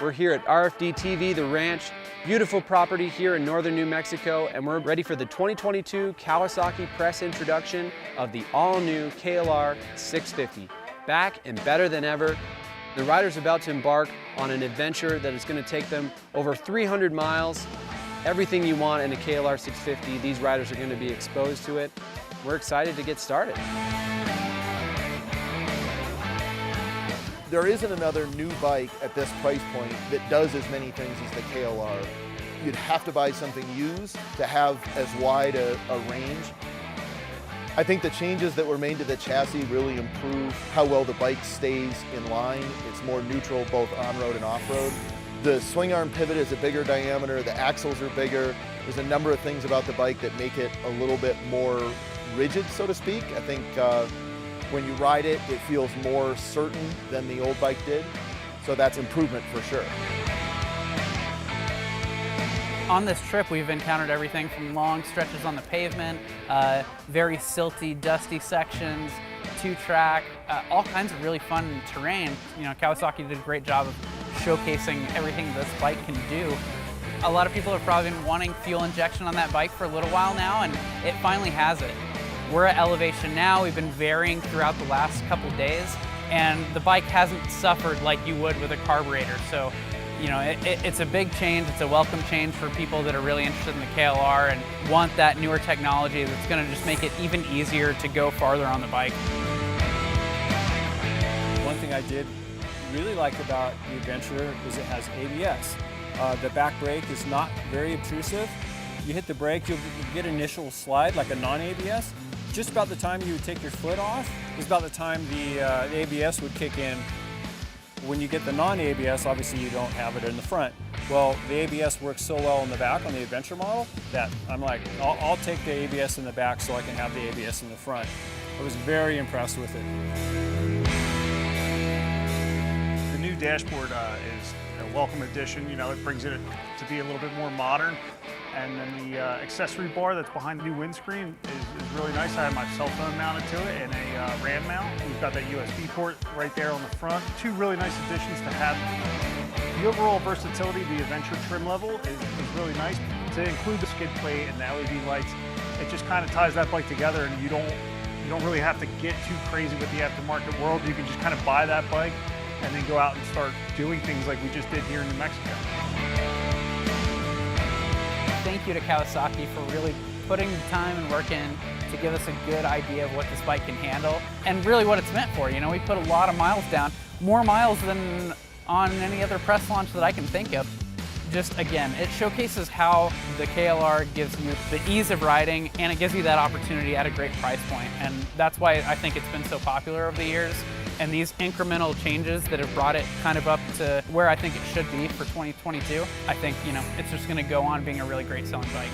We're here at RFD TV, The Ranch, beautiful property here in northern New Mexico, and we're ready for the 2022 Kawasaki press introduction of the all-new KLR 650. Back and better than ever, the riders are about to embark on an adventure that is going to take them over 300 miles. Everything you want in a KLR 650, these riders are going to be exposed to it. We're excited to get started. There isn't another new bike at this price point that does as many things as the KLR. You'd have to buy something used to have as wide a range. I think the changes that were made to the chassis really improve how well the bike stays in line. It's more neutral both on-road and off-road. The swing arm pivot is a bigger diameter, the axles are bigger. There's a number of things about the bike that make it a little bit more rigid, so to speak. I think when you ride it, it feels more certain than the old bike did. So that's improvement for sure. On this trip, we've encountered everything from long stretches on the pavement, very silty, dusty sections, two-track, all kinds of really fun terrain. You know, Kawasaki did a great job of showcasing everything this bike can do. A lot of people have probably been wanting fuel injection on that bike for a little while now, and it finally has it. We're at elevation now. We've been varying throughout the last couple days, and the bike hasn't suffered like you would with a carburetor. So, you know, it's a big change. It's a welcome change for people that are really interested in the KLR and want that newer technology that's going to just make it even easier to go farther on the bike. One thing I did really like about the Adventurer is it has ABS. The back brake is not very obtrusive. You hit the brake, you'll get an initial slide like a non-ABS. Just about the time you would take your foot off is about the time the ABS would kick in. When you get the non-ABS, obviously you don't have it in the front. Well, the ABS works so well in the back on the Adventure model that I'm like, I'll take the ABS in the back so I can have the ABS in the front. I was very impressed with it. The new dashboard is a welcome addition. You know, it brings it to be a little bit more modern. And then the accessory bar that's behind the new windscreen is really nice. I have my cell phone mounted to it and a RAM mount. We've got that USB port right there on the front. Two really nice additions to have. The overall versatility, the Adventure trim level is really nice. To include the skid plate and the LED lights, it just kind of ties that bike together, and you don't really have to get too crazy with the aftermarket world. You can just kind of buy that bike and then go out and start doing things like we just did here in New Mexico. Thank you to Kawasaki for really putting the time and work in to give us a good idea of what this bike can handle and really what it's meant for. You know, we put a lot of miles down, more miles than on any other press launch that I can think of. Just again, it showcases how the KLR gives you the ease of riding, and it gives you that opportunity at a great price point. And that's why I think it's been so popular over the years. And these incremental changes that have brought it kind of up to where I think it should be for 2022, I think, you know, it's just going to go on being a really great selling bike.